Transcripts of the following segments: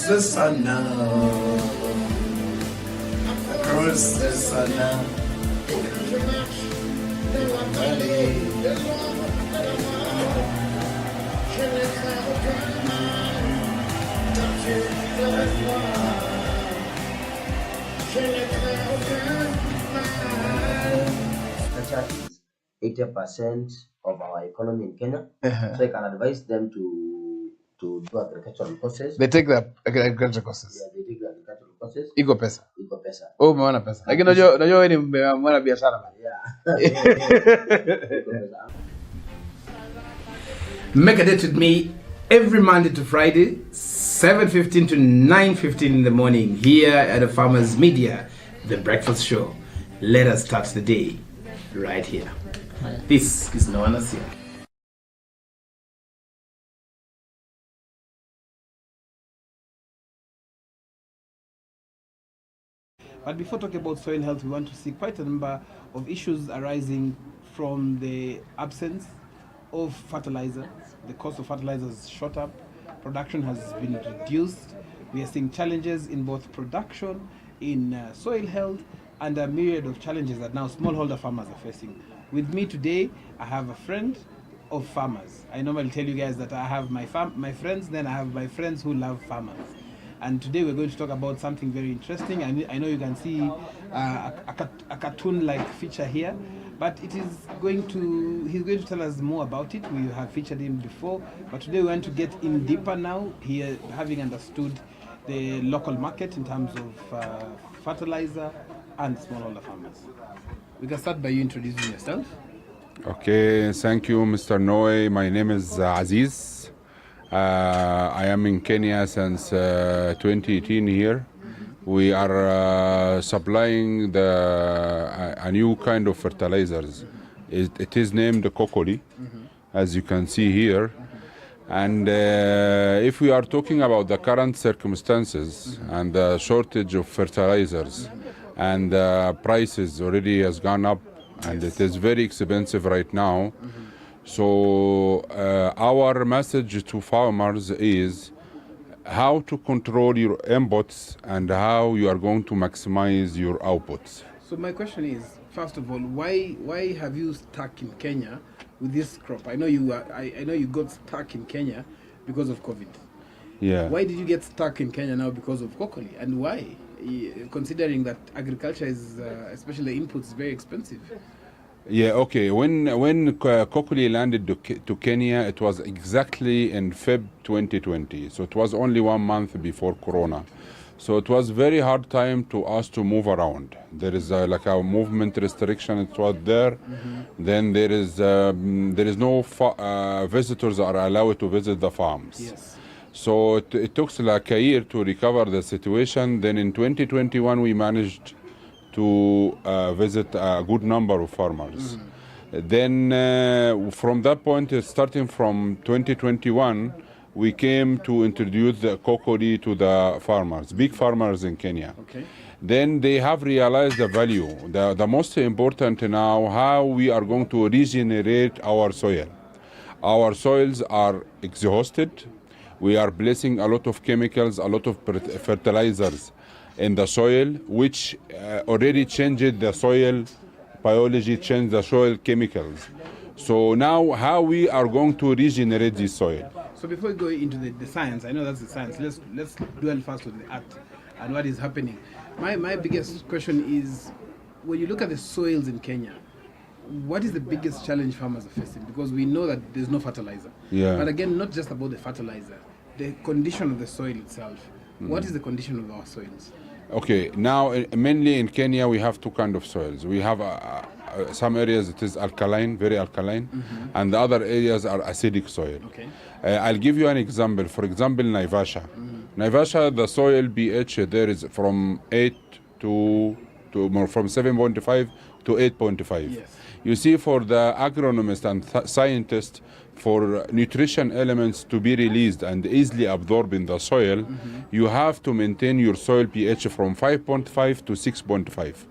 the sun now. Across the sun now. Agriculture is 80% of our economy in Kenya. So I can advise them to do agricultural courses. They take the agriculture courses. Yeah, they take the agricultural courses. Iko pesa. Iko pesa. Oh, umeona pesa. Lakini unajua wewe ni mwana biashara bana. Yeah. Iko pesa. Make a date with me every Monday to Friday, 7:15 to 9:15 in the morning here at the Farmers Media, the breakfast show. Let us start the day right here. This is Noana Sia. But before talking about soil health, we want to see quite a number of issues arising from the absence of fertilizer. The cost of fertilizer has shot up, production has been reduced. We are seeing challenges in both production, in soil health, and a myriad of challenges that now smallholder farmers are facing. With me today, I have a friend of farmers. I normally tell you guys that I have my friends, then I have my friends who love farmers. And today we're going to talk about something very interesting. I know you can see a cartoon-like feature here, but he's going to tell us more about it. We have featured him before, but today we want to get in deeper now, here having understood the local market in terms of fertilizer and smallholder farmers. We can start by you introducing yourself. Okay, thank you, Mr. Noe. My name is Aziz. I am in Kenya since 2018 here. We are supplying a new kind of fertilizers. It is named Kokoli, as you can see here. And if we are talking about the current circumstances and the shortage of fertilizers, and prices already has gone up, and it is very expensive right now. So our message to farmers is how to control your inputs and how you are going to maximize your outputs. So my question is, first of all, why have you stuck in Kenya with this crop? I know you got stuck in Kenya because of COVID. Yeah. Why did you get stuck in Kenya now because of Kokoli, and why? Considering that agriculture is, especially inputs, very expensive. Yeah, okay. When Kokoli landed to Kenya, it was exactly in Feb 2020. So it was only 1 month before Corona. So it was very hard time to us to move around. There is like a movement restriction. It was there. Then there is no visitors are allowed to visit the farms. Yes. So it took like a year to recover the situation. Then in 2021 we managed to visit a good number of farmers. Then from that point, starting from 2021, we came to introduce the Kokoli to the farmers, big farmers in Kenya. Okay. Then they have realized the value. The most important now, how we are going to regenerate our soil. Our soils are exhausted. We are placing a lot of chemicals, a lot of fertilizers in the soil, which already changed the soil biology, changed the soil chemicals. So now how we are going to regenerate this soil? So before we go into the science, I know that's the science, let's dwell first on the art and what is happening. My biggest question is, when you look at the soils in Kenya, what is the biggest challenge farmers are facing? Because we know that there's no fertilizer. Yeah. But again, not just about the fertilizer, the condition of the soil itself. What is the condition of our soils? Okay, now mainly in Kenya we have two kind of soils. We have some areas it is alkaline, very alkaline, and the other areas are acidic soil. Okay. I'll give you an example. For example, Naivasha. Naivasha, the soil pH there is from 8 to from 7.5 to 8.5. Yes. You see, for the agronomist and scientist, for nutrition elements to be released and easily absorbed in the soil, you have to maintain your soil pH from 5.5 to 6.5.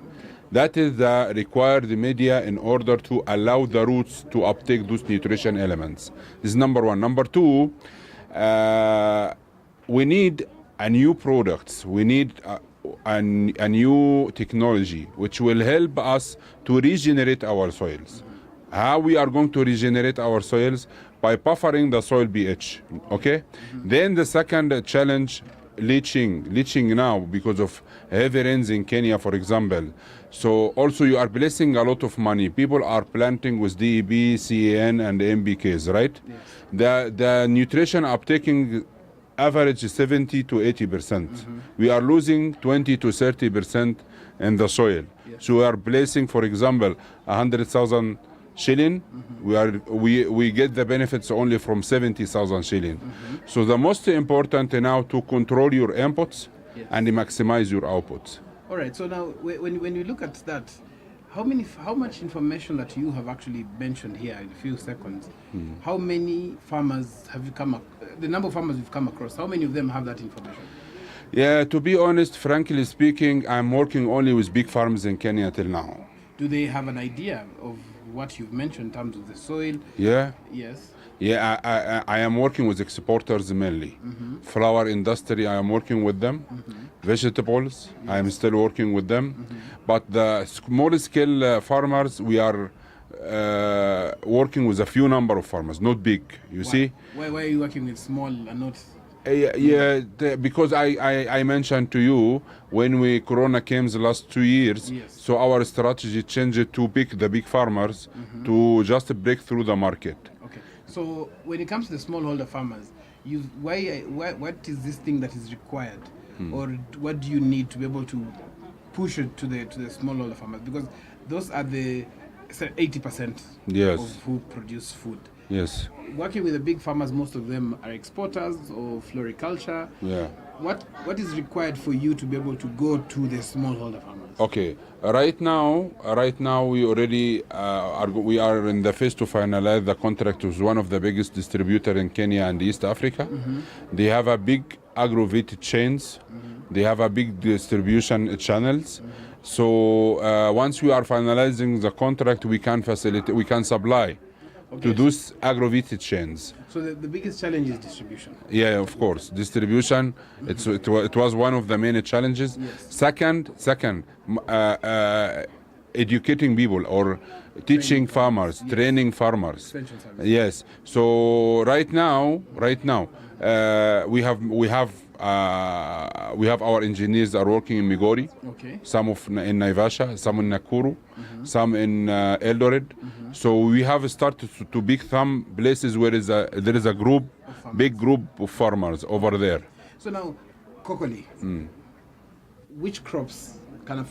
That is the required media in order to allow the roots to uptake those nutrition elements. This is number one. Number two, we need a new products. We need a new technology which will help us to regenerate our soils. How we are going to regenerate our soils? By buffering the soil pH, okay? Then the second challenge, leaching now because of heavy rains in Kenya, for example. So also you are placing a lot of money. People are planting with DEB, CAN, and MBKs, right? Yes. The nutrition uptaking average 70 to 80%. We are losing 20 to 30% in the soil. Yes. So we are placing, for example, 100,000 shilling, we get the benefits only from 70,000 shilling. So the most important now to control your inputs and maximize your outputs. All right. So now, when you look at that, how much information that you have actually mentioned here in a few seconds? How many farmers have you the number of farmers you've come across? How many of them have that information? Yeah, to be honest, frankly speaking, I'm working only with big farms in Kenya till now. Do they have an idea of what you've mentioned in terms of the soil? Yeah. Yes. Yeah, I am working with exporters mainly. Flower industry, I am working with them. Vegetables, I am still working with them. But the small scale farmers, we are working with a few number of farmers, not big. You see? Why are you working with small and not? Because I mentioned to you when Corona came the last 2 years, so our strategy changed to pick the big farmers to just break through the market. Okay. So when it comes to the smallholder farmers, what is this thing that is required, or what do you need to be able to push it to the smallholder farmers? Because those are the 80% of who produce food. Yes. Working with the big farmers, most of them are exporters or floriculture. Yeah. What is required for you to be able to go to the smallholder farmers? Okay. Right now we already we are in the phase to finalize the contract with one of the biggest distributor in Kenya and East Africa. They have a big agro-vet chains. They have a big distribution channels. So once we are finalizing the contract, we can facilitate, we can supply to those agro-vet chains. So the biggest challenge is distribution. Yeah, of course, distribution. It was one of the main challenges. Yes. Second, educating people or teaching farmers, training farmers. Yes. So right now, we have our engineers are working in Migori. Okay. Some in Naivasha, some in Nakuru, some in Eldoret. So we have started to pick some places where there is a group, big group of farmers over there. So now, Kokoli, which crops can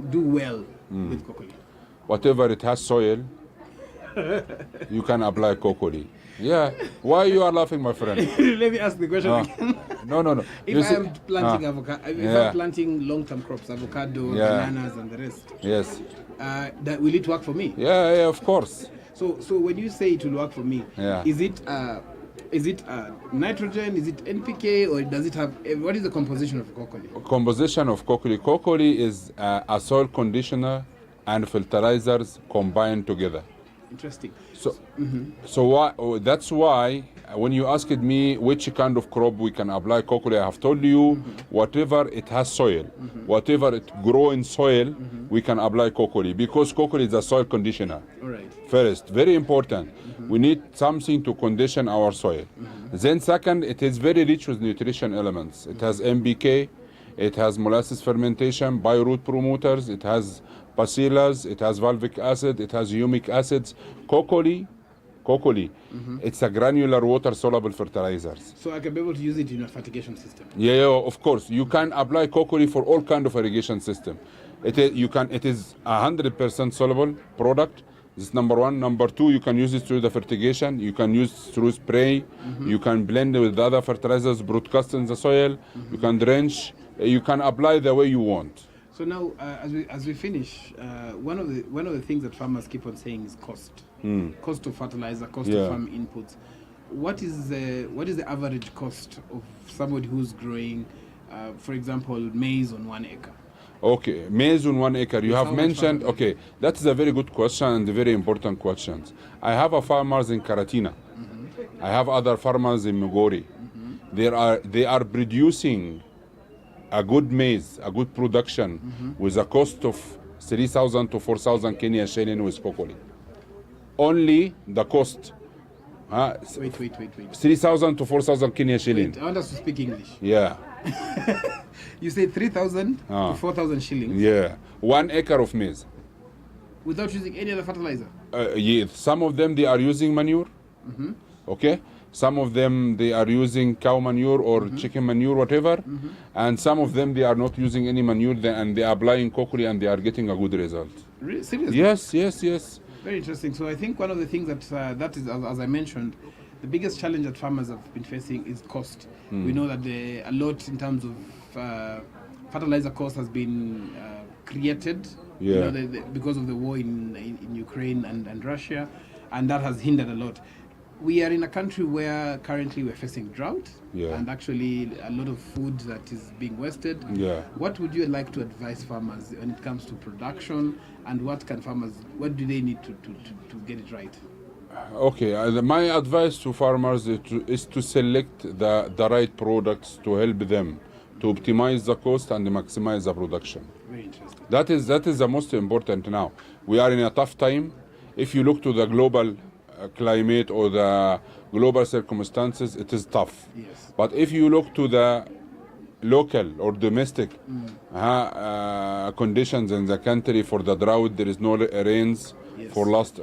do well with Kokoli? Whatever it has soil, you can apply Kokoli. Yeah. Why you are laughing, my friend? Let me ask the question again. No. If I am planting avocado, I'm planting long-term crops, avocado, bananas, and the rest. Yes. Will it work for me? Yeah, of course. So when you say it will work for me, is it nitrogen? Is it NPK, or does it have? What is the composition of Kokoli? Composition of Kokoli. Kokoli is a soil conditioner and fertilizers combined together. Interesting. That's why when you asked me which kind of crop we can apply Kokoli, I have told you whatever it has soil, whatever it grow in soil, we can apply Kokoli, because Kokoli is a soil conditioner. All right. First, very important, we need something to condition our soil. Then second, it is very rich with nutrition elements. It has MBK, it has molasses fermentation, bioroot promoters, it has bacillus, it has valvic acid, it has humic acids. Kokoli, it's a granular water-soluble fertilizers. So I can be able to use it in a fertigation system? Yeah, of course. You can apply Kokoli for all kind of irrigation system. It is 100% soluble product. This is number one. Number two, you can use it through the fertigation. You can use it through spray. You can blend it with other fertilizers, broadcast in the soil. You can drench. You can apply the way you want. So now, as we finish, one of the things that farmers keep on saying is cost. Cost of fertilizer, cost of farm inputs. What is the average cost of somebody who's growing, for example, maize on 1 acre? Okay, maize on 1 acre. You have mentioned. Okay, that is a very good question and a very important question. I have farmers in Karatina. I have other farmers in Migori. they are producing a good maize, a good production with a cost of 3,000 to 4,000 Kenya shilling with Spokoli. Only the cost. Wait. 3,000 to 4,000 Kenya shilling. Wait, I want us to speak English. Yeah. You say 3,000 to 4,000 shillings. Yeah. 1 acre of maize. Without using any other fertilizer. Yeah. Some of them they are using manure. Okay. Some of them they are using cow manure or chicken manure, whatever, and some of them they are not using any manure and they are applying Kokoli and they are getting a good result. Really? Seriously? Yes. Very interesting. So I think one of the things that is, as I mentioned, the biggest challenge that farmers have been facing is cost. We know that a lot in terms of fertilizer cost has been created, Yeah. because of the war in Ukraine and Russia, and that has hindered a lot. We are in a country where currently we're facing drought, and actually a lot of food that is being wasted. Yeah. What would you like to advise farmers when it comes to production, and what do they need to get it right? Okay, my advice to farmers is to select the right products to help them to optimize the cost and maximize the production. Very interesting. That is the most important now. We are in a tough time. If you look to the global climate or the global circumstances, it is tough. Yes. But if you look to the local or domestic conditions in the country, for the drought, there is no rains. Yes. For last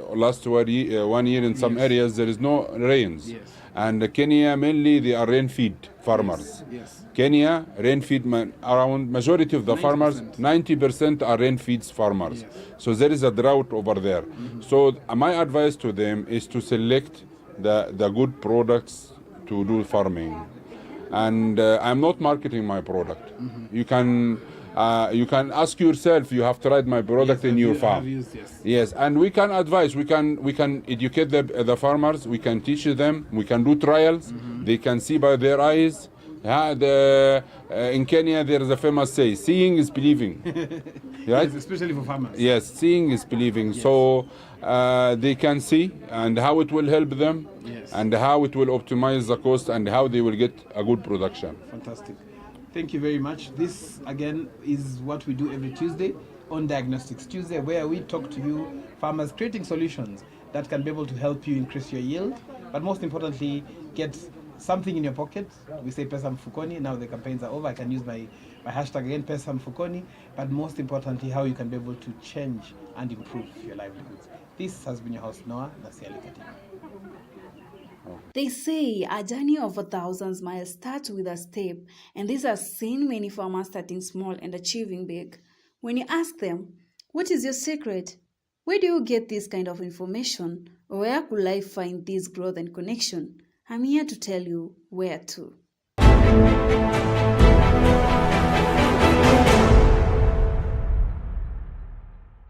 1 year in some areas there is no rains. Yes. And Kenya mainly they are rain feed farmers. Yes. Kenya rain feed around majority of the 90%. farmers, 90% are rain feeds farmers. Yes. So there is a drought over there. So my advice to them is to select the good products to do farming. And I'm not marketing my product. You can ask yourself. You have tried my product in your farm. Yes, and we can advise. We can educate the farmers. We can teach them. We can do trials. They can see by their eyes. In Kenya, there is a famous say: "Seeing is believing." Right? Yes, especially for farmers. Yes, seeing is believing. Yes. So they can see and how it will help them, Yes. and how it will optimize the cost, and how they will get a good production. Fantastic. Thank you very much. This, again, is what we do every Tuesday on Diagnostics Tuesday, where we talk to you, farmers, creating solutions that can be able to help you increase your yield, but most importantly, get something in your pocket. We say Pesa Mfukoni. Now the campaigns are over. I can use my hashtag again, Pesa Mfukoni, but most importantly, how you can be able to change and improve your livelihoods. This has been your host, Noah Nasiali Katima. They say a journey of 1,000 miles starts with a step, and this has seen many farmers starting small and achieving big. When you ask them, what is your secret? Where do you get this kind of information? Or where could I find this growth and connection? I'm here to tell you where to.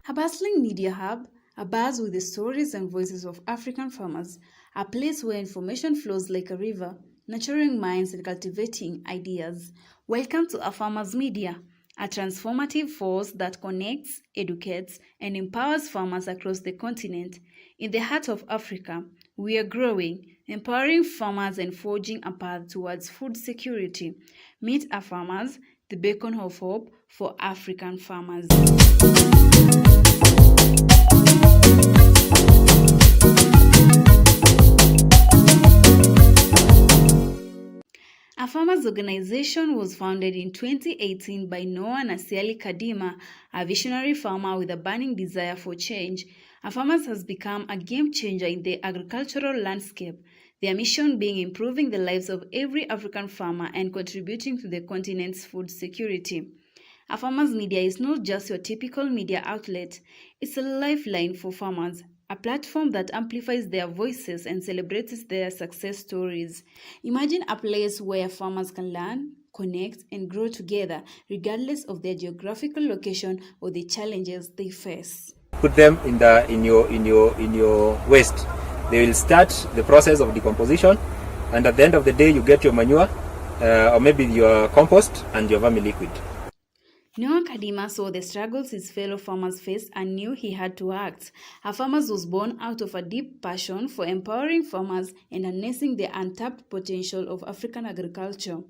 A bustling media hub, a buzz with the stories and voices of African farmers, a place where information flows like a river, nurturing minds and cultivating ideas. Welcome to A Farmers Media, a transformative force that connects, educates, and empowers farmers across the continent. In the heart of Africa, we are growing, empowering farmers and forging a path towards food security. Meet A Farmers, the beacon of hope for African farmers. A farmers organization was founded in 2018 by Noah Nasiali Kadima, a visionary farmer with a burning desire for change. A farmers has become a game changer in the agricultural landscape, their mission being improving the lives of every African farmer and contributing to the continent's food security. A Farmers Media is not just your typical media outlet, it's a lifeline for farmers, a platform that amplifies their voices and celebrates their success stories. Imagine a place where farmers can learn, connect, and grow together, regardless of their geographical location or the challenges they face. Put them in your waste. They will start the process of decomposition, and at the end of the day, you get your manure, or maybe your compost and your vermi liquid. Noah Kadima saw the struggles his fellow farmers faced and knew he had to act. Farmers was born out of a deep passion for empowering farmers and harnessing the untapped potential of African agriculture.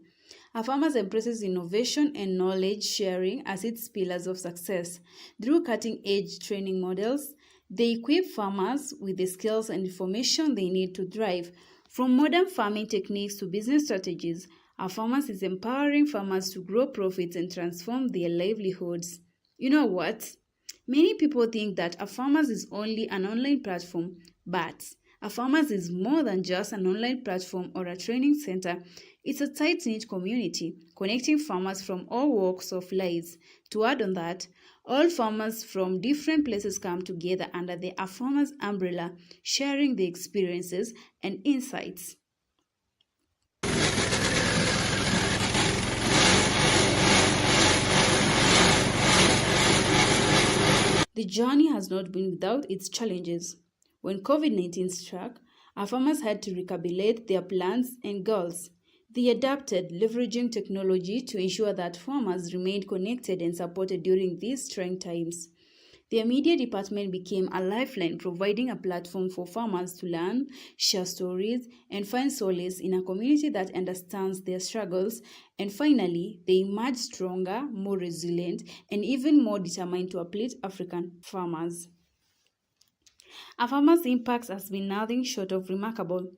Farmers embraces innovation and knowledge sharing as its pillars of success. Through cutting-edge training models, they equip farmers with the skills and information they need to thrive. From modern farming techniques to business strategies, Farmers is empowering farmers to grow profits and transform their livelihoods. You know what? Many people think that Farmers is only an online platform, but Farmers is more than just an online platform or a training center. It's a tight-knit community, connecting farmers from all walks of life. To add on that, all farmers from different places come together under the Farmers umbrella, sharing their experiences and insights. The journey has not been without its challenges. When COVID-19 struck, farmers had to recalibrate their plans and goals. They adapted, leveraging technology to ensure that farmers remained connected and supported during these trying times. Their media department became a lifeline, providing a platform for farmers to learn, share stories, and find solace in a community that understands their struggles. And finally, they emerged stronger, more resilient, and even more determined to uplift African farmers. Farmers' impact has been nothing short of remarkable.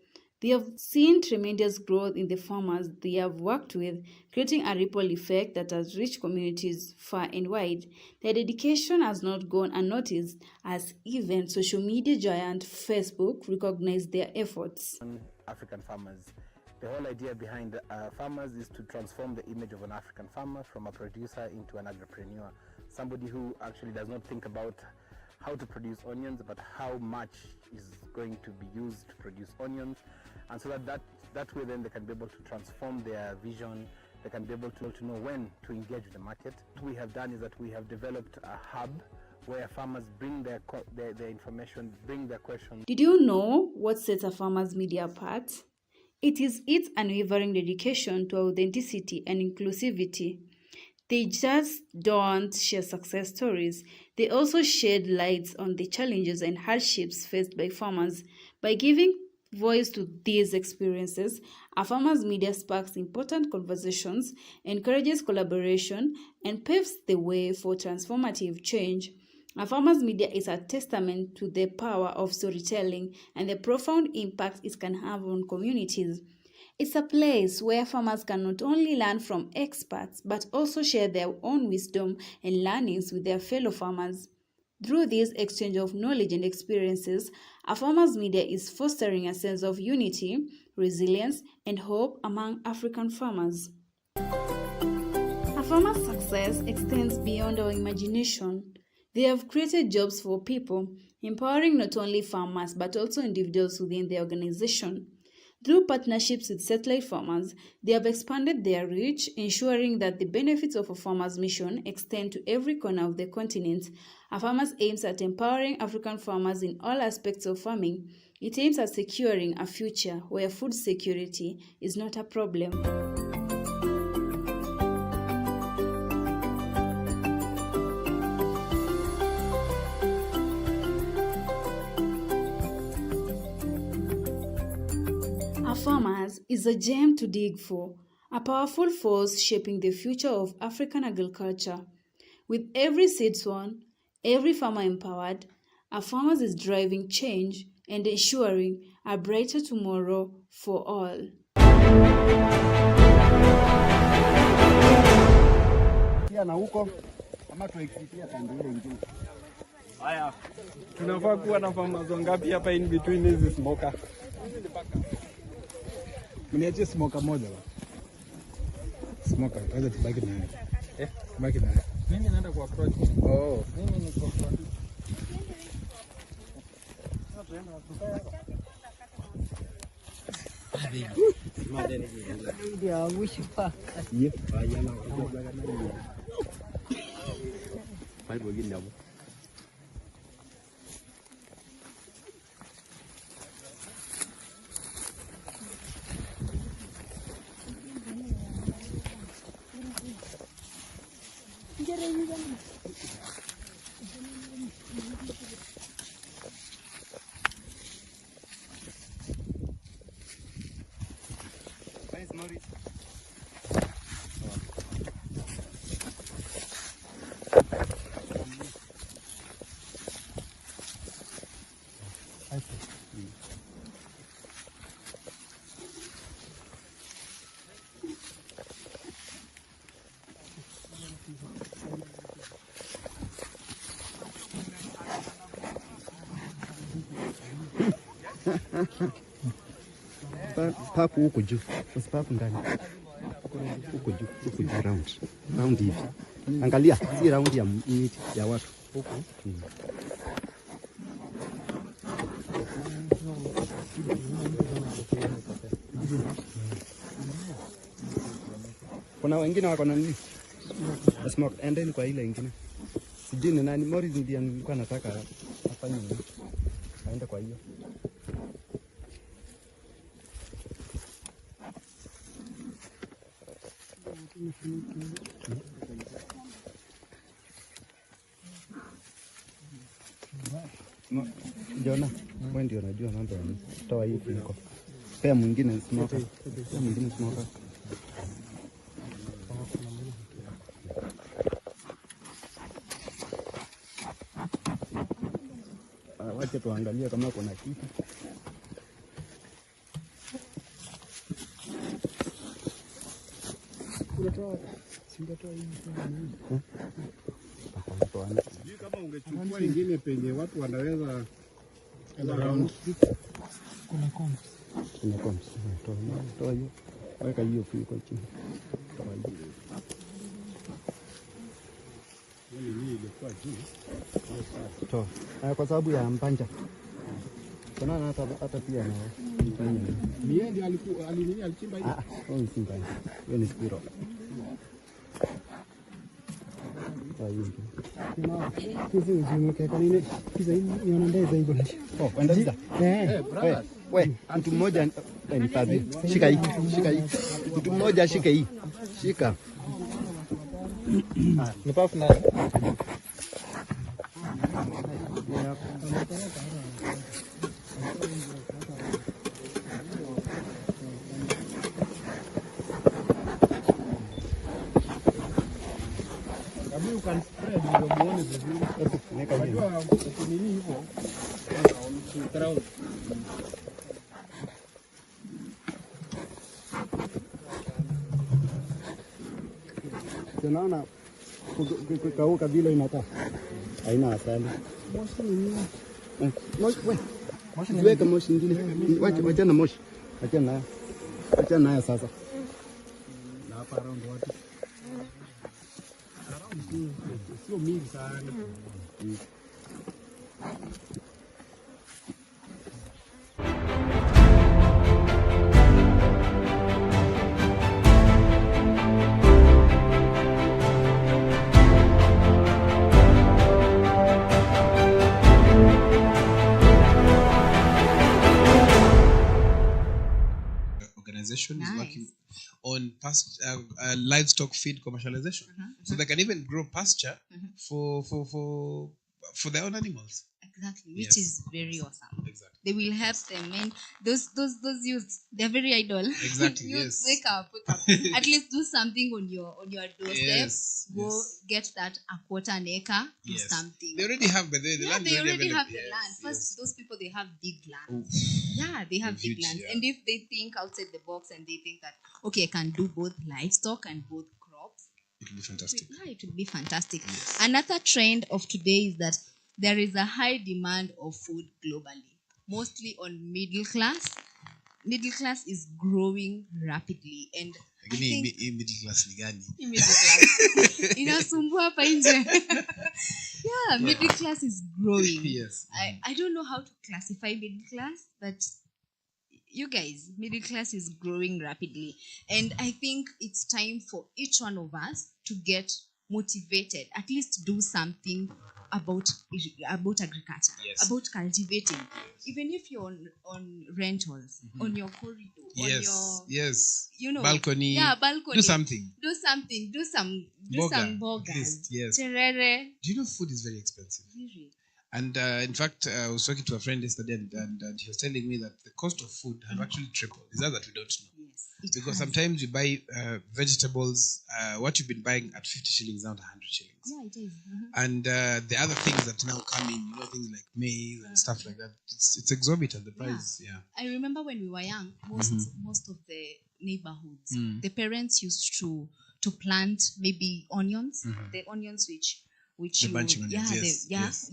They have seen tremendous growth in the farmers they have worked with, creating a ripple effect that has reached communities far and wide. Their dedication has not gone unnoticed, as even social media giant Facebook recognized their efforts. African farmers. The whole idea behind farmers is to transform the image of an African farmer from a producer into an entrepreneur, somebody who actually does not think about how to produce onions, but how much is going to be used to produce onions. And so that way then they can be able to transform their vision, they can be able to know when to engage with the market. What we have done is that we have developed a hub where farmers bring their information, bring their questions. Did you know what sets a farmer's media apart? It is its unwavering dedication to authenticity and inclusivity. They just don't share success stories. They also shed light on the challenges and hardships faced by farmers. By giving voice to these experiences, a farmers' media sparks important conversations, encourages collaboration, and paves the way for transformative change. A farmers' media is a testament to the power of storytelling and the profound impact it can have on communities. It's a place where farmers can not only learn from experts, but also share their own wisdom and learnings with their fellow farmers. Through this exchange of knowledge and experiences, a farmers' media is fostering a sense of unity, resilience, and hope among African farmers. A farmer's success extends beyond our imagination. They have created jobs for people, empowering not only farmers but also individuals within the organization. Through partnerships with satellite farmers, they have expanded their reach, ensuring that the benefits of a farmer's mission extend to every corner of the continent. A farmer's aims at empowering African farmers in all aspects of farming. It aims at securing a future where food security is not a problem. Farmers is a gem to dig for, a powerful force shaping the future of African agriculture. With every seed sown, every farmer empowered, a farmers is driving change and ensuring a brighter tomorrow for all. Haya, tunafaa kuwa na farmers wangapi hapa in between hizi smoker? Mniachie smoker moja ba. Smoker, kaza tubaki naye. Tubaki naye. Mimi naenda kwa approach. Oh. Mimi ni kwa approach. Dia wish pa. Yep, bayana. Pai bogin daw. Paku huko juu, usipaku ndani, huko juu round hivi. Angalia, si round ya miti ya watu huko. Kuna wengine wako na nini? Smoke, endeni kwa ile ingine. Sijui ni nani, Morris ndiye nilikuwa nataka afanye nini. Aende kwa hiyo. Jona, wewe ndio unajua mambo ya nini. Toa hii funiko. Pea mwingine smoker. Pea mwingine smoker. Wacha tuangalie kama kuna kitu. Kama ungechukua ingine penye watu wanaweza around. Kuna kombe. Toa hiyo. Weka hiyo funiko chini. Toa hiyo. Hii ilikuwa juu. Toa. Kwa sababu ya mpanja. Kuna hata pia na Miende alichimba hiyo. Hiyo si mpanja. Hiyo ni spiro. Mtu mmoja nipate. Shika hii. Mtu mmoja shika hii. Shika. Nipafu na You can spread ndio muone vizuri. Unajua nini hivyo? Ground. Tunaona kukauka vile inakaa. Haina asali. Moshi ni Moshi weka moshi nyingine. Wacha na moshi. Wacha nayo sasa. na hapa around watu. Sio mingi sana. Organization is working on livestock feed commercialization, so they can even grow pasture for their own animals. Exactly, which is very awesome. Exactly. They will help them, and those youths, they're very idle. Exactly. Youths, Yes. wake up, at least do something on your doorstep. Yes. Go Yes. get that a quarter an acre, do Yes. something. They already have, but the Yeah, land they already available. have the Yes, land. First, yes. those people, they have big land. Oof. Yeah, they have big Huge, lands. yeah. And if they think outside the box and they think that, okay, I can do both livestock and both crops, It will be fantastic. yeah, it would be fantastic. Yes. Another trend of today is that there is a high demand of food globally, mostly on middle class. Middle class is growing rapidly, and I think middle class ni gani? middle class inasumbua hapa nje. Yeah, middle class is growing. Yes. I don't know how to classify middle class, but you guys, middle class is growing rapidly, and I think it's time for each one of us to get motivated, at least do something about agriculture, Yes. about cultivating. Even if you're on rentals, on your corridor, on your Yes. you know, Balcony. yeah, balcony. Do something. Do something. Do some Boga, bogas. at least, yes. Terere. Do you know food is very expensive? Very. And in fact, I was talking to a friend yesterday, and he was telling me that the cost of food has actually tripled. Is that we don't know? Yes. It Because has. sometimes you buy vegetables, what you've been buying at 50 shillings now to 100 shillings. Yeah, it is. And the other things that now come in, things like maize and stuff like that, it's exorbitant, the price. Yeah. I remember when we were young, most of the neighborhoods, the parents used to plant maybe onions, the onions which The you, bunching onions, yes.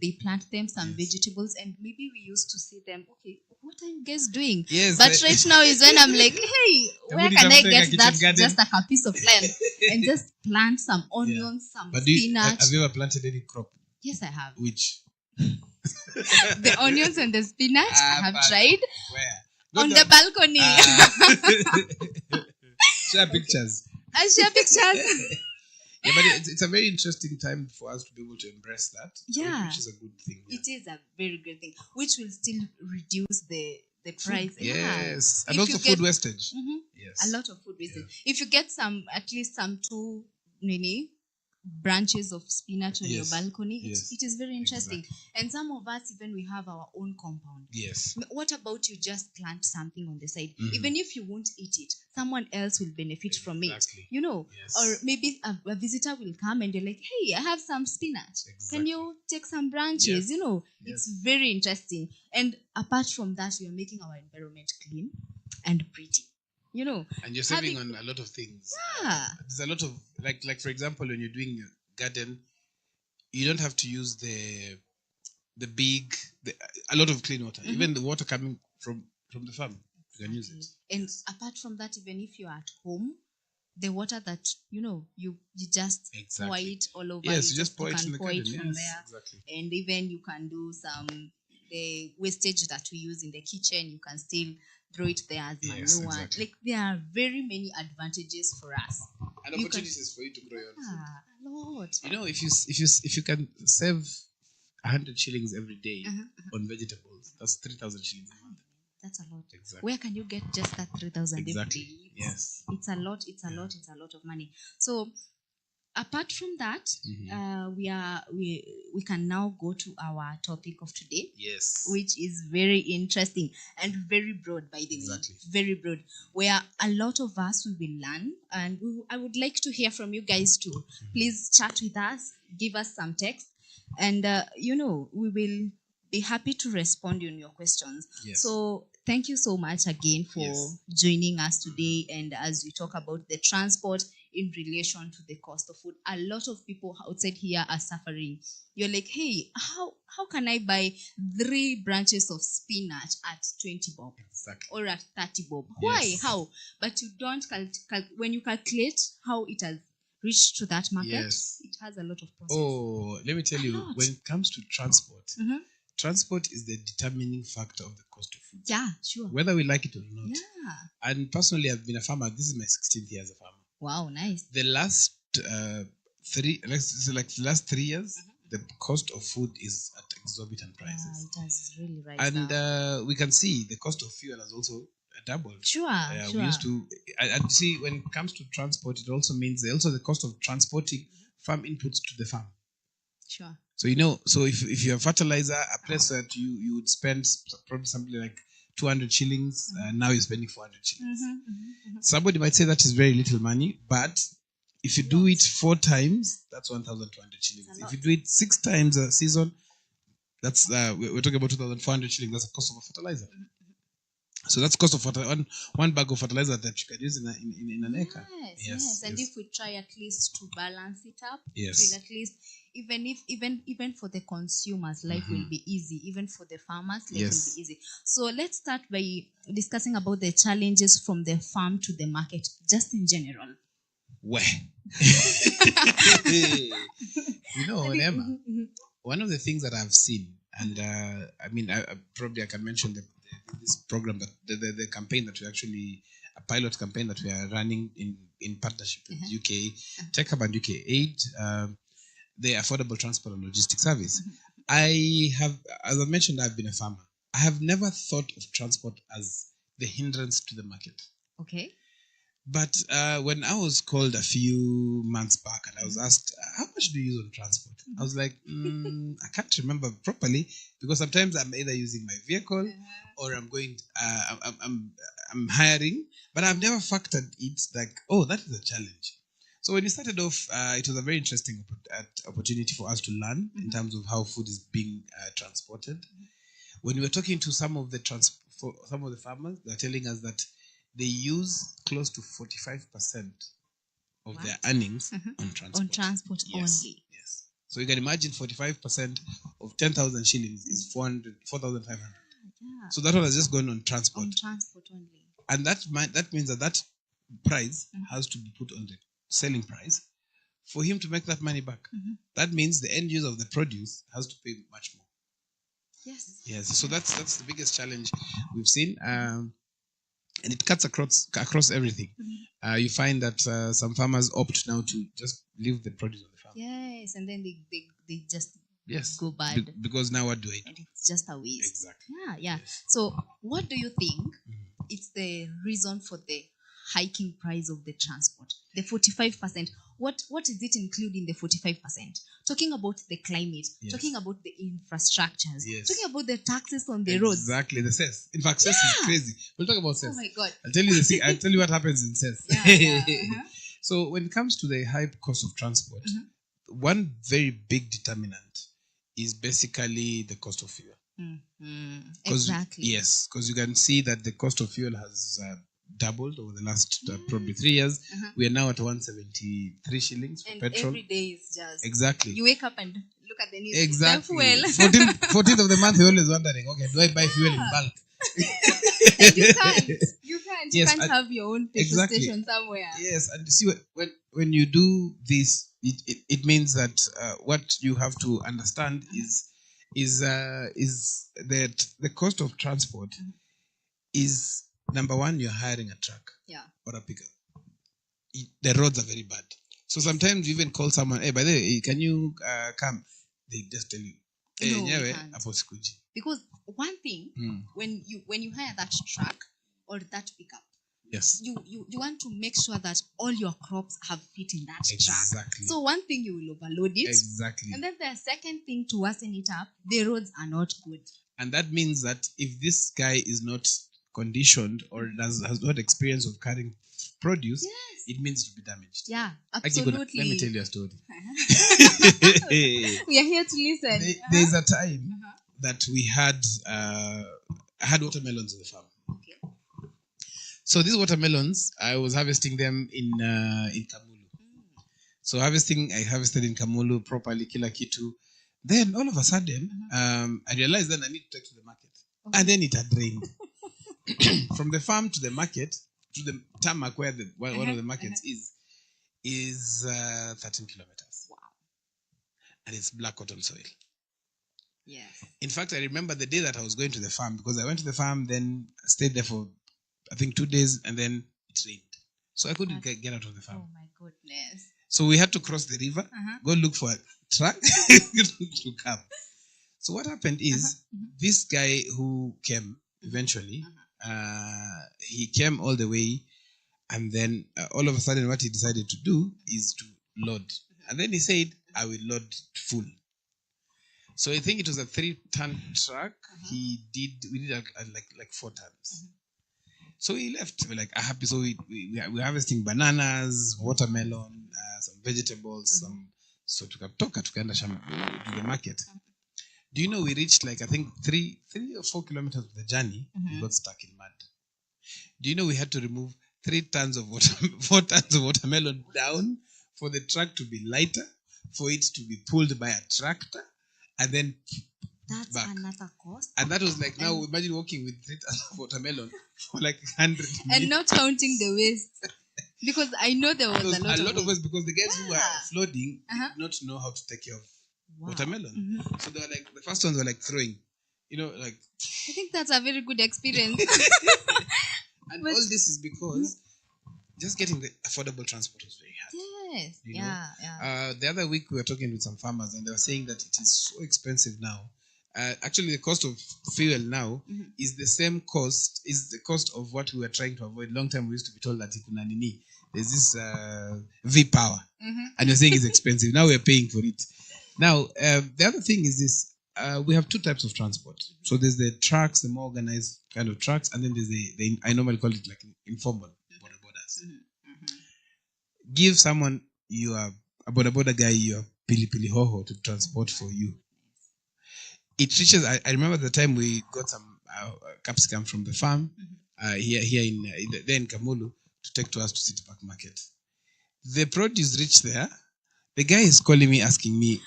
they plant them, some vegetables, and maybe we used to see them, okay, what are you guys doing? Yes. But right now is when I'm like, hey, where can I get that garden? just like a piece of land and just plant some onions, some But spinach? have you ever planted any crop? Yes, I have. Which? The onions and the spinach, I have but tried. Where? On the balcony. Share pictures. I share pictures. Yeah, but it's a very interesting time for us to be able to embrace that. Yeah. Which is a good thing. Yeah. It is a very good thing, which will still reduce the price. Yes. Yeah. And also food wastage. Yes. A lot of food wastage. If you get at least some 2 branches of spinach on your balcony, it is very interesting. Exactly. And some of us, even we have our own compound. Yes. What about you just plant something on the side? Even if you won't eat it, someone else will benefit from it. Yes. Or maybe a visitor will come and they're like, hey, I have some spinach. Can you take some branches? Yes. It's very interesting. And apart from that, we are making our environment clean and pretty. And you're saving on a lot of things. Yeah. There's a lot of like for example, when you're doing your garden, you don't have to use a lot of clean water. Even the water coming from the farm, you can use it. And apart from that, even if you're at home, the water that you just pour it all over. Yes, you just pour it can in the pour garden. it from Yes, there. exactly. And even you can do the wastage that we use in the kitchen, you can still throw it there as manure. Yes, exactly. Like there are very many advantages for us. And opportunities for you to grow your own food. A lot. If you can save 100 shillings every day on vegetables, that's 3,000 shillings a month. That's a lot. Exactly. Where can you get just that 3,000 Exactly. every day? Yes. It's a lot. It's a lot. It's a lot of money. So apart from that, we can now go to our topic of today. Yes. Which is very interesting and very broad, by the way. Very broad, where a lot of us will learn, and I would like to hear from you guys too. Please chat with us, give us some text, and we will be happy to respond on your questions. Yes. So thank you so much again for joining us today, and as we talk about the transport in relation to the cost of food. A lot of people outside here are suffering. You're like, hey, how can I buy 3 branches of spinach at 20 bob? Exactly. Or at 30 bob? Why? Yes. How? But you don't when you calculate how it has reached to that market, it has a lot of process. Oh, let me tell you, when it comes to transport, transport is the determining factor of the cost of food. Yeah, sure. Whether we like it or not. Yeah. And personally, I've been a farmer. This is my 16th year as a farmer. Wow, nice. The last 3 years, the cost of food is at exorbitant prices. Yeah, it has really right. And we can see the cost of fuel has also doubled. Sure. We used to, and see, when it comes to transport, it also means the cost of transporting farm inputs to the farm. Sure. So so if you have fertilizer, a place that you would spend probably something like 200 shillings, now you're spending 400 shillings. Somebody might say that is very little money, but if you do it 4 times, that's 1,200 shillings. If you do it 6 times a season, that's we're talking about 2,400 shillings. That's the cost of a fertilizer. So that's cost of one bag of fertilizer that you can use in an acre. Yes. And if we try at least to balance it up, yes, at least even for the consumers, life will be easy. Even for the farmers, life will be easy. So let's start by discussing about the challenges from the farm to the market, just in general. Where? Emma, one of the things that I've seen, and I can mention this program, that the campaign that we actually a pilot campaign that we are running in partnership with UK Tech Hub and UK Aid, the Affordable Transport and Logistics Service. I have, as I mentioned, I've been a farmer. I have never thought of transport as the hindrance to the market. Okay. But when I was called a few months back and I was asked, how much do you use on transport? I was like, I can't remember properly because sometimes I'm either using my vehicle or I'm going, I'm hiring, but I've never factored it like, oh, that is a challenge. So when we started off, it was a very interesting opportunity for us to learn in terms of how food is being transported. When we were talking to some of the farmers, they're telling us that they use close to 45% of their earnings on transport. On transport only. Yes. So you can imagine 45% of 10,000 shillings is 4,500. Yeah. So that one has just gone on transport. On transport only. And that means that price has to be put on the selling price for him to make that money back. That means the end user of the produce has to pay much more. Yes. Yes. So that's the biggest challenge we've seen. And it cuts across everything. You find that some farmers opt now to just leave the produce on the farm. Yes, and then they just go bad. Because now what do I do? And it's just a waste. Exactly. Yeah. Yes. So what do you think it's the reason for the hiking price of the transport? The 45%. What is it including the 45%? Talking about the climate, talking about the infrastructures, talking about the taxes on the roads. Exactly, the cess. In fact, cess is crazy. We'll talk about cess. Oh my God. I'll tell you what happens in cess. So when it comes to the high cost of transport, one very big determinant is basically the cost of fuel. Exactly. Yes, because you can see that the cost of fuel has doubled over the last probably 3 years. We are now at 173 shillings for and petrol. Every day is just exactly. You wake up and look at the news. Exactly. Fuel. 14th of the month, you're always wondering, okay, do I buy fuel in bulk? And you can't. You can't. Yes, you can't have your own petrol station somewhere. Yes, and see when you do this, it means that what you have to understand is that the cost of transport is, number one, you're hiring a truck or a pickup. The roads are very bad. So sometimes you even call someone, hey, by the way, can you come? They just tell you, hey, No, we can't. hapo sikuji. Because one thing, when you hire that truck or that pickup, yes, you want to make sure that all your crops have fit in that truck. Exactly. So one thing, you will overload it. Exactly. And then the second thing, to worsen it up, the roads are not good. And that means that if this guy is not conditioned or has not experience of carrying produce, it means to be damaged. Yeah, absolutely. Let me tell you a story. We are here to listen. There's a time that we had watermelons on the farm. Okay. So these watermelons, I was harvesting them in Kamulu. So I harvested in Kamulu properly, kila kitu. Then all of a sudden, I realized that I need to take to the market. Okay. And then it had rained. From the farm to the market, to the tarmac where one of the markets is 13 kilometers. Wow. And it's black cotton soil. Yes. In fact, I remember the day that I was going to the farm, because I went to the farm, then stayed there for, I think, 2 days, and then it rained. So I couldn't get out of the farm. Oh my goodness. So we had to cross the river, go look for a truck to come. So what happened is, this guy who came eventually, he came all the way, and then all of a sudden what he decided to do is to load. And then he said, I will load full. So I think it was a 3-ton truck. We did like 4 tons. So he left. We're like happy. So we're harvesting bananas, watermelon, some vegetables, so tukatoka tukaenda to the market. Do you know we reached like I think 3 or 4 kilometers of the journey, we got stuck in mud. Do you know we had to remove 4 tons of watermelon down for the truck to be lighter, for it to be pulled by a tractor, and then that's back. Another cost. And that was like, now imagine walking with 3 tons of watermelon for like 100 minutes. And not counting the waste. Because I know there was a lot of waste, because the guys who were flooding did not know how to take care of watermelon. So they were like, the first ones were like throwing, like. I think that's a very good experience. And But- all this is because just getting the affordable transport was very hard. Yes. You know? Yeah. The other week we were talking with some farmers and they were saying that it is so expensive now. Actually, the cost of fuel now is the same cost, is the cost of what we were trying to avoid. Long time we used to be told that there's this V-Power, and you're saying it's expensive. Now we're paying for it. Now, the other thing is this. We have two types of transport. So there's the trucks, the more organized kind of trucks, and then there's the I normally call it like informal border borders. Give someone a border border guy your pili hoho to transport for you. It reaches. I remember the time we got some capsicum from the farm here in Kamulu to take to us to City Park Market. The produce reached there. The guy is calling me, asking me,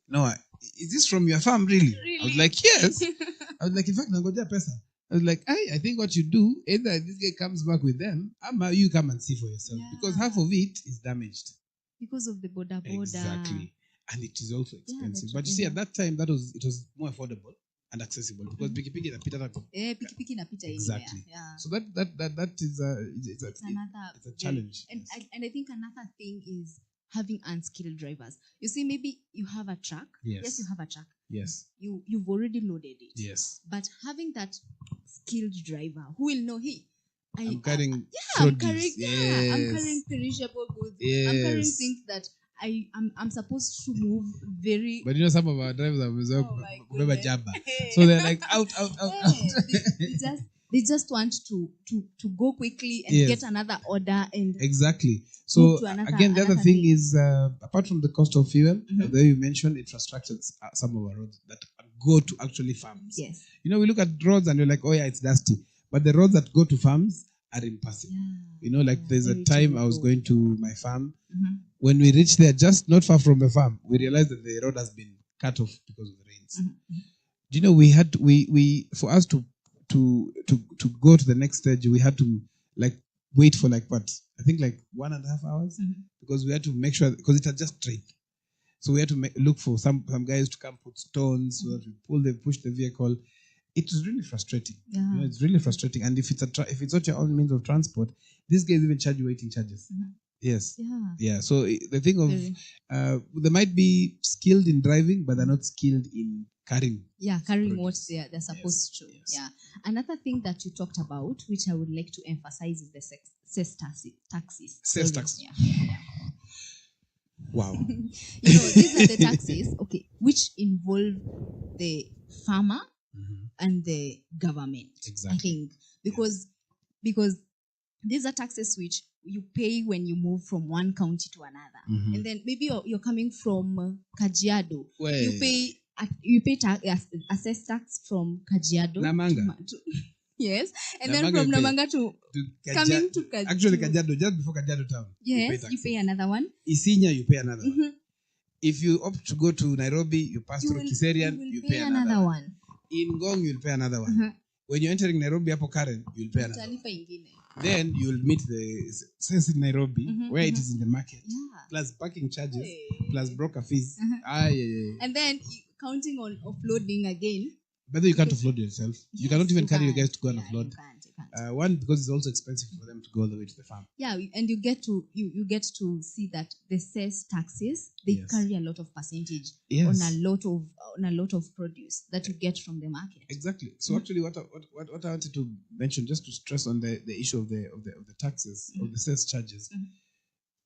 Noah, is this from your farm, really? I was like, yes. I was like, in fact, nangoja pesa. I was like, I think what you do, either this guy comes back with them, or you come and see for yourself. Because half of it is damaged. Because of the border. Exactly. And it is also expensive. that's But you see, at that time, it was more affordable and accessible because pikipiki inapita hata Pikipiki inapita exactly. Yeah. So that is it's a challenge. And I think another thing is having unskilled drivers. You see, maybe you have a truck. Yes, you have a truck. Yes. You've already loaded it. Yes. But having that skilled driver who will know, hey, I'm carrying I'm carrying perishable goods. Yes. I'm carrying things that I'm supposed to move very. But you know, some of our drivers are goodness. jabba. So they're like out. They just want to go quickly and Yes. get another order and exactly. So move to another, again, the other another thing thing. is apart from the cost of fuel, there you mentioned infrastructure. Some of our roads that go to actually farms. Yes. You know, we look at roads and you're like, oh yeah, it's dusty. But the roads that go to farms are impassable. You know, like there's a time I was going to my farm. When we reached there, just not far from the farm, we realized that the road has been cut off because of the rains. Do you know we for us to go to the next stage, we had to like wait for like what? I think like 1.5 hours because we had to make sure because it had just rained. So we had to look for some guys to come put stones so that we push the vehicle. It was really frustrating. Yeah. You know, it's really frustrating. And if it's not your own means of transport, these guys even charge you waiting charges. Yes. Yeah. So the thing of they might be skilled in driving, but they're not skilled in carrying. Yeah, carrying what they're supposed to. Yes. Yeah. Another thing that you talked about, which I would like to emphasize, is the cess taxis. Cess taxis. Yeah. Wow. These are the taxes, okay, which involve the farmer and the government. Exactly. I think because these are taxes which you pay when you move from one county to another, and then maybe you're coming from Kajiado. Well, You pay assess tax from Kajiado. Namanga. Yes, and Namanga then from Namanga to coming to Kajiado. Actually, Kajiado, just before Kajiado town. Yes, you pay another one. Isinya, you pay another one. If you opt to go to Nairobi, you pass through Kiserian, you pay another one. In Ngong, you'll pay another one. When you're entering Nairobi, Apo Karen, you'll pay another one. Then you'll meet the sense in Nairobi, where it is in the market, plus parking charges, plus broker fees. And then counting on offloading again. But then you can't offload yourself. Yes, you cannot even you carry your can't. guys to go and offload. You can't. One, because it's also expensive for them to go all the way to the farm. Yeah, and you get to see that the cess taxes, they carry a lot of percentage on a lot of produce that you get from the market. Exactly. So actually, what I wanted to mention, just to stress on the issue of the taxes, of the cess charges,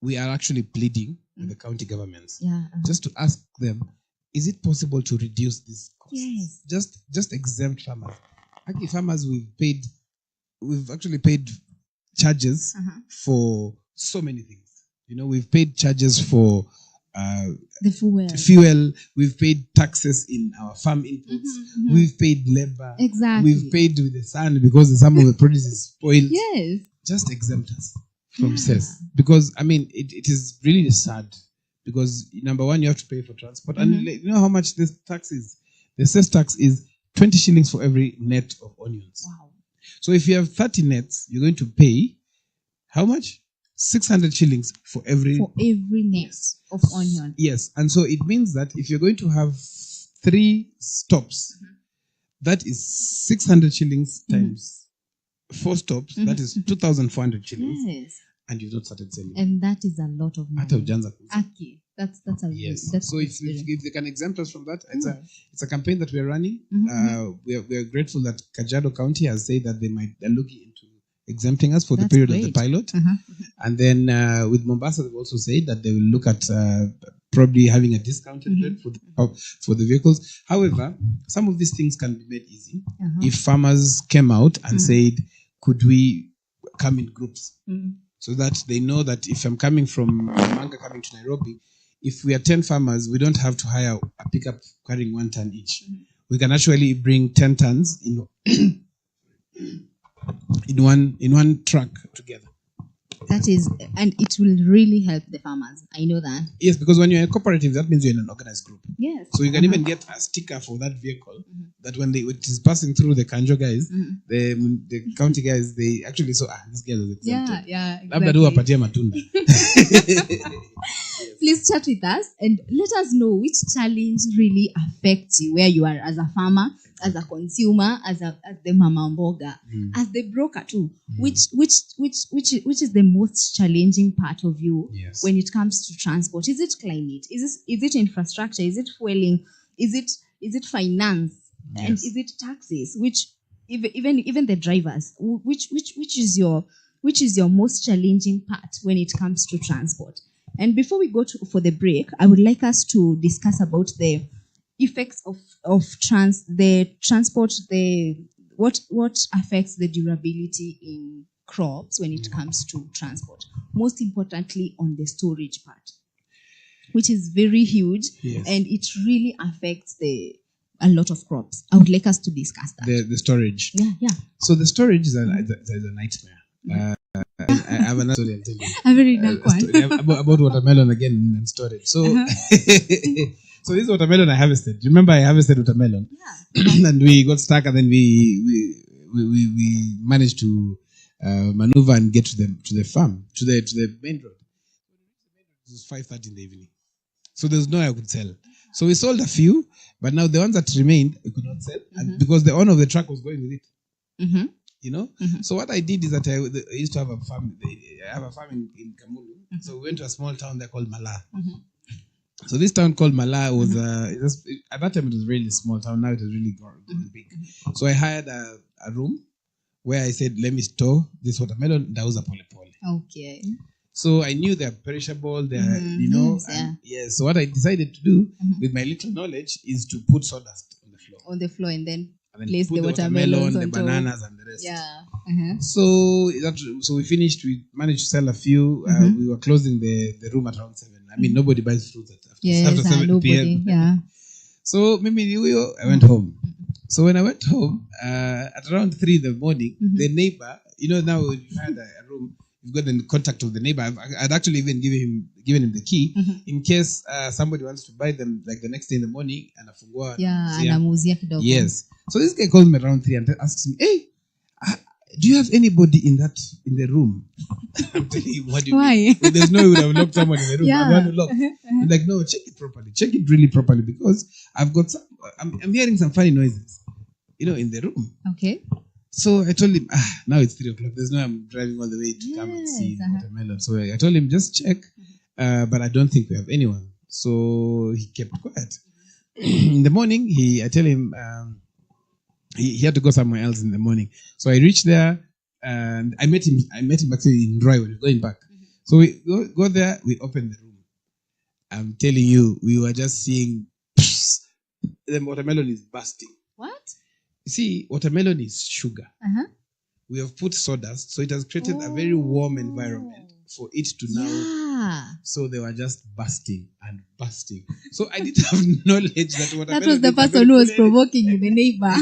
we are actually pleading with the county governments, just to ask them, is it possible to reduce these costs? Yes. Just exempt farmers. Actually, farmers we've actually paid charges for so many things. You know, we've paid charges for the fuel. We've paid taxes in our farm inputs. We've paid labor. Exactly. We've paid with the sun because some of the produce is spoiled. Yes. Just exempt us from cess, because I mean it is really sad. Because number one, you have to pay for transport, and you know how much this tax is. The cess tax is 20 shillings for every net of onions. Wow. So if you have 30 nets, you're going to pay how much? 600 shillings for every net of onion. Yes, and so it means that if you're going to have 3 stops, that is 600 shillings times 4 stops, that is 2,400 shillings, Yes. and you've not started selling. And that is a lot of money. Hata hujaanza kuuza. Okay. That's a Yes. that's So good if experience. they can exempt us from that, it's a campaign that we're running. We are grateful that Kajiado County has said that they're looking into exempting us for the That's period of great. the pilot. And then with Mombasa, they've also said that they will look at probably having a discounted rate for the vehicles. However, some of these things can be made easy if farmers came out and said, could we come in groups? So that they know that if I'm coming from Manga coming to Nairobi, if we are 10 farmers, we don't have to hire a pickup carrying 1 ton each. We can actually bring 10 tons in one truck together. That is, and it will really help the farmers. I know that. Yes, because when you're a cooperative, that means you're in an organized group. Yes. So you can even get a sticker for that vehicle that when it is passing through the Kanjo guys, the county guys, they actually saw, this guy is exempted. Yeah. Labda tu wapatie matunda. Please chat with us and let us know which challenge really affects you, where you are as a farmer, as a consumer, as the mama mboga, as the broker too. Which is the most challenging part of you when it comes to transport? Is it climate? Is it infrastructure? Is it fueling? Is it finance? And is it taxes? Which even the drivers? Which is your most challenging part when it comes to transport? And before we go for the break, I would like us to discuss about the effects of transport, what affects the durability in crops when it comes to transport. Most importantly, on the storage part, which is very huge, and it really affects a lot of crops. I would like us to discuss that. The storage. Yeah. So the storage is a nightmare. I have another story I'll tell you. A very dark one. About watermelon again and storage. So, so this watermelon I harvested. Remember, I harvested watermelon, and we got stuck, and then we managed to maneuver and get to the farm, to the main road. It was 5:30 in the evening, so there was no way I could sell. So we sold a few, but now the ones that remained we could not sell, and because the owner of the truck was going with it. You know, so what I did is that I used to have a farm. I have a farm in Kamulu. So we went to a small town there called Mala. So this town called Mala was at that time it was a really small town. Now it has really grown big. So I hired a room where I said, let me store this watermelon. Ndauza pole pole. Okay. So I knew they're perishable. They're yes. So what I decided to do with my little knowledge is to put sawdust on the floor And then place the watermelon, the bananas, and the rest. Yeah. So we finished. We managed to sell a few. We were closing the room at around 7. I mean, nobody buys fruits after 7 p.m. Yeah. So maybe I went home. So when I went home at around 3 in the morning, the neighbor, now you've had a room, you've got the contact of the neighbor. I'd actually even given him the key in case somebody wants to buy them like the next day in the morning and afungua. Anamuuzia kidogo. Yes. So this guy calls me around 3 and asks me, "Hey, do you have anybody in the room?" I'm telling him, what do you mean? Well, there's no way we would have locked someone in the room. Yeah. I want to lock. I'm like, no, check it properly. Check it really properly because I've got I'm hearing some funny noises, in the room. Okay. So I told him, now it's 3 o'clock. There's no I'm driving all the way to come and see watermelon. So I told him, just check, but I don't think we have anyone. So he kept quiet. In the morning, I tell him he had to go somewhere else in the morning. So I reached there and I met him actually in Roy when we were going back. So we go there, we open the room. I'm telling you, we were just seeing the watermelon is bursting. What? You see, watermelon is sugar. We have put sawdust, so it has created a very warm environment for it to now. So they were just bursting and bursting. So I didn't have knowledge that watermelon. That was the person who was provoking you, the neighbor.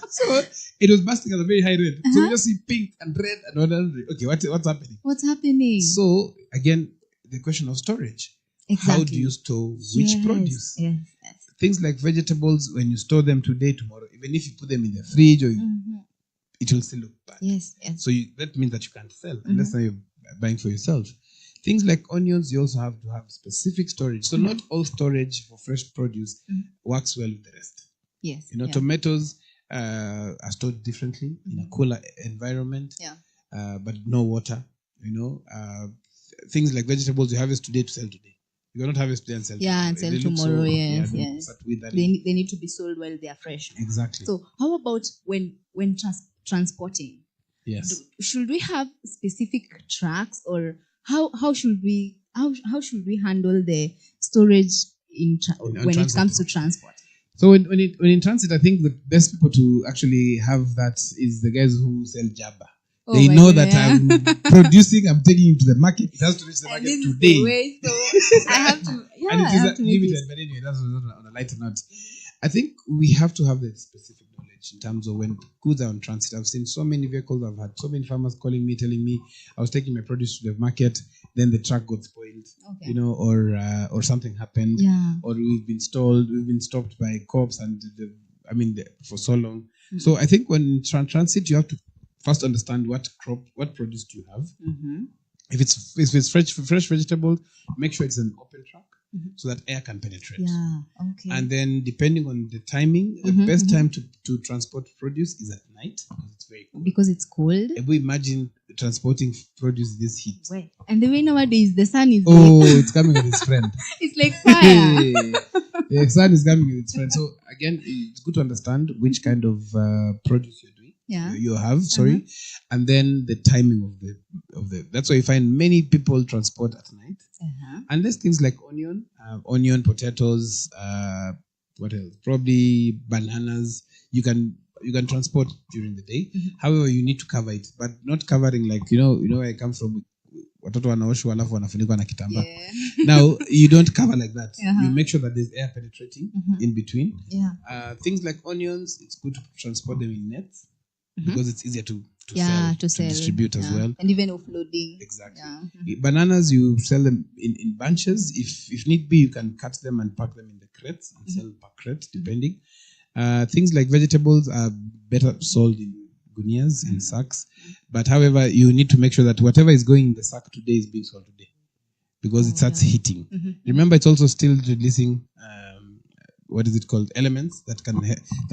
So it was bursting at a very high rate. So we just see pink and red and whatever. Okay, what's happening? What's happening? So again, the question of storage. Exactly. How do you store which produce? Yes. Things like vegetables, when you store them today, tomorrow, even if you put them in the fridge, or it will still look bad. Yes. So that means that you can't sell unless you're buying for yourself. Things like onions, you also have to have specific storage. So not all storage for fresh produce works well with the rest. Yes. Tomatoes, are stored differently in a cooler environment, but no water. Things like vegetables you harvest today to sell today. You cannot harvest today and sell tomorrow. And sell tomorrow. Yes. They need to be sold while they are fresh. Exactly. So how about when transporting? Yes. Should we have specific trucks, or how should we handle the storage when it comes to transport? So when in transit, I think the best people to actually have that is the guys who sell Jabba. They know that I'm producing, I'm taking it to the market. It has to reach the market today. I have to. Yeah, and it is limited. Limited, but anyway, that's on a lighter note. I think we have to have the specific knowledge in terms of when goods are on transit. I've seen so many vehicles. I've had so many farmers calling me, telling me I was taking my produce to the market, then the truck got spoiled, or something happened, or we've been stopped by cops, and for so long. Mm-hmm. So I think when transit, you have to first understand what produce do you have. Mm-hmm. If it's fresh vegetables, make sure it's an open truck so that air can penetrate. Yeah, okay. And then depending on the timing, the best time to transport produce is at night because it's very cold. Because it's cold. If we imagine transporting produce this heat. Wait. And the way nowadays the sun is it's coming with its friend. It's like fire. The sun is coming with its friend. So again, it's good to understand which kind of produce you're doing. You have, and then the timing of the. That's why you find many people transport at night, unless things like onion, potatoes, what else? Probably bananas. You can transport during the day. However, you need to cover it, but not covering like where I come from. Watoto wanaoshwa alafu wanafunikwa na kitambaa. Now you don't cover like that. You make sure that there's air penetrating in between. Things like onions, it's good to transport them in nets. Because it's easier to sell, to distribute as well. And even offloading. Exactly. Bananas, you sell them in bunches. If need be, you can cut them and pack them in the crates and sell per crate, depending. Things like vegetables are better sold in gunias, in sacks. But however, you need to make sure that whatever is going in the sack today is being sold today. Because it starts heating. Remember, it's also still releasing, what is it called? Elements that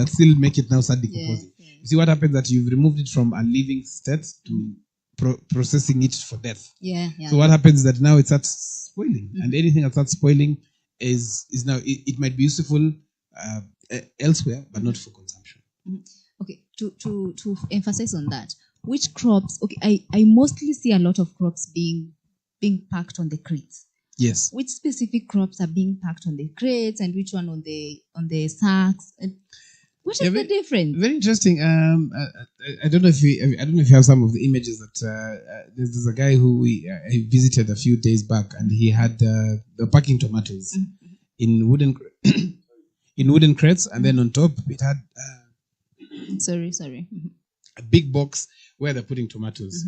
still make it now start decomposing. You see what happens that you've removed it from a living state to processing it for death. So what happens is that now it starts spoiling, and anything that starts spoiling is now it might be useful elsewhere, but not for consumption. Okay, to emphasize on that, which crops? Okay, I mostly see a lot of crops being packed on the crates. Yes. Which specific crops are being packed on the crates, and which one on the sacks? What is the difference? Very interesting. I don't know if you have some of the images that there's a guy who I visited a few days back, and he had the packing tomatoes in wooden crates, and then on top it had a big box where they're putting tomatoes.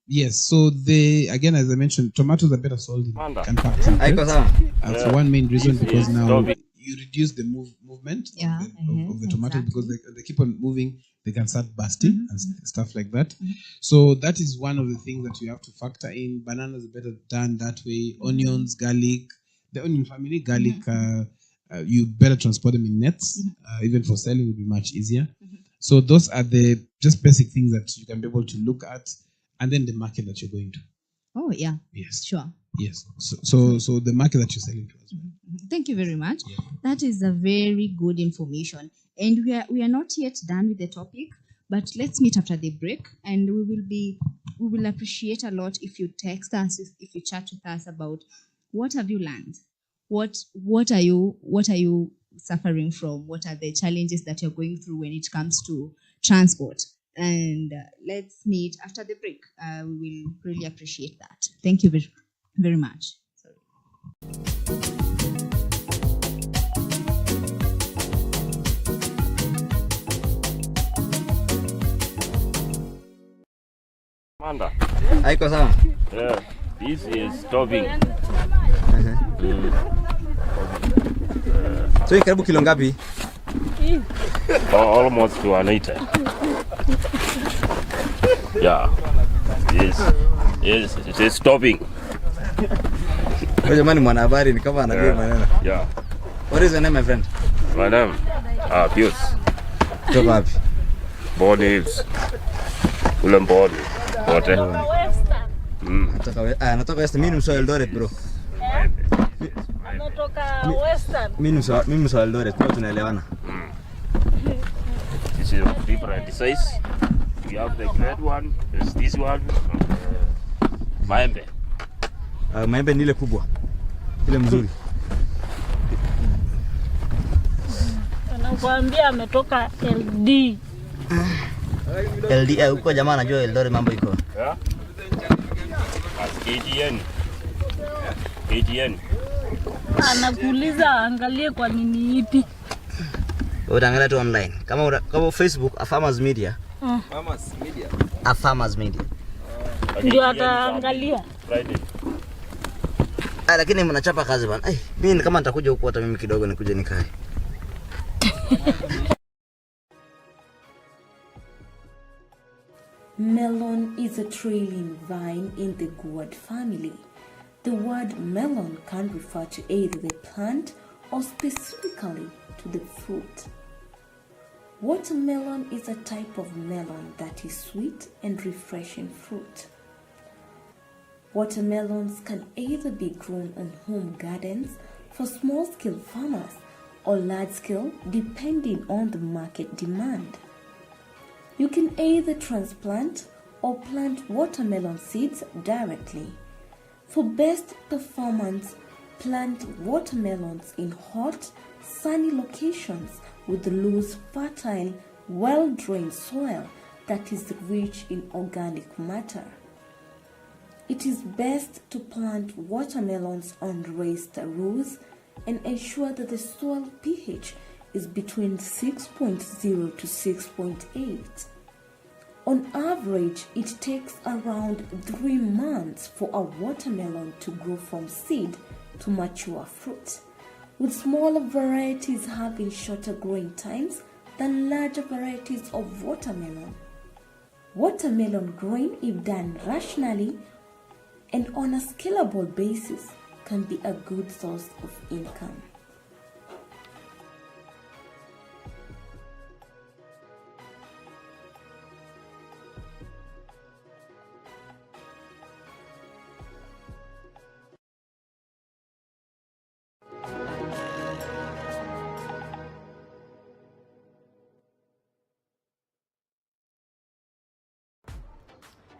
Yes, so again, as I mentioned, tomatoes are better sold in packed in crates. For one main reason, because now you reduce the movement of the tomatoes, because they keep on moving, they can start bursting and stuff like that. So that is one of the things that you have to factor in. Bananas are better done that way. Onions, garlic, the onion family, garlic, you better transport them in nets. Even for selling would be much easier. So those are the just basic things that you can be able to look at, and then the market that you're going to. Oh yeah. Yes. Sure. Yes. So the market that you're selling to as well. Thank you very much. That is a very good information. And we are not yet done with the topic, but let's meet after the break, and we will appreciate a lot if you text us, if you chat with us about what have you learned, what are you suffering from, what are the challenges that you're going through when it comes to transport. And let's meet after the break. We will really appreciate that. Thank you very, very much. Amanda. Haiko sawa? Yeah, this is stopping. So hii karibu kilo ngapi? Almost 180. Yeah. Yes, it is stopping. Wewe jamani mwanahabari ni kama anajua maneno. Yeah. What is your name, my friend? My name, Pius. Kutoka wapi? Bond Hills. Ule Mboni. Wote. Natoka Western. Mimi ni mswa Eldoret bro. Ametoka Western. Mimi mswa Eldoret, kwa tunaelewana. This is different size. We have the great one, there's this one, maembe. Maembe ni ile kubwa. Ile mzuri. Anakuambia ametoka LD. LD huko jamaa anajua Eldoret mambo iko. Yeah. KGN. KGN. Anakuuliza angalie kwa nini ipi. Utaangalia tu online. Kama Facebook Farmers Media. Farmers Media. Farmers Media. Ndio ataangalia. Friday. Lakini mnachapa kazi bana. Mimi kama nitakuja huko hata mimi kidogo nikuje nikae. Melon is a trailing vine in the gourd family. The word melon can refer to either the plant or specifically to the fruit. Watermelon is a type of melon that is sweet and refreshing fruit. Watermelons can either be grown on home gardens for small-scale farmers or large-scale depending on the market demand. You can either transplant or plant watermelon seeds directly. For best performance, plant watermelons in hot, sunny locations with loose, fertile, well-drained soil that is rich in organic matter. It is best to plant watermelons on raised rows and ensure that the soil pH is between 6.0 to 6.8. On average, it takes around 3 months for a watermelon to grow from seed to mature fruit, with smaller varieties having shorter growing times than larger varieties of watermelon. Watermelon growing, if done rationally and on a scalable basis, can be a good source of income.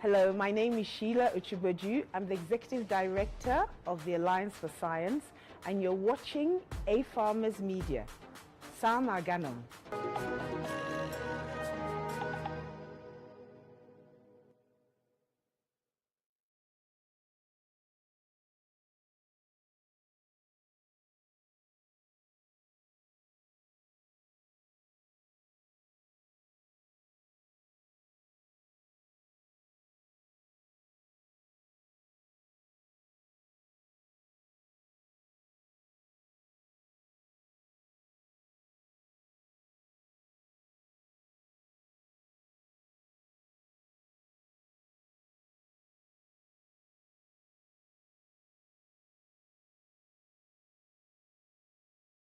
Hello, my name is Sheila Uchuboju. I'm the Executive Director of the Alliance for Science, and you're watching A Farmers Media. Sam Arganom.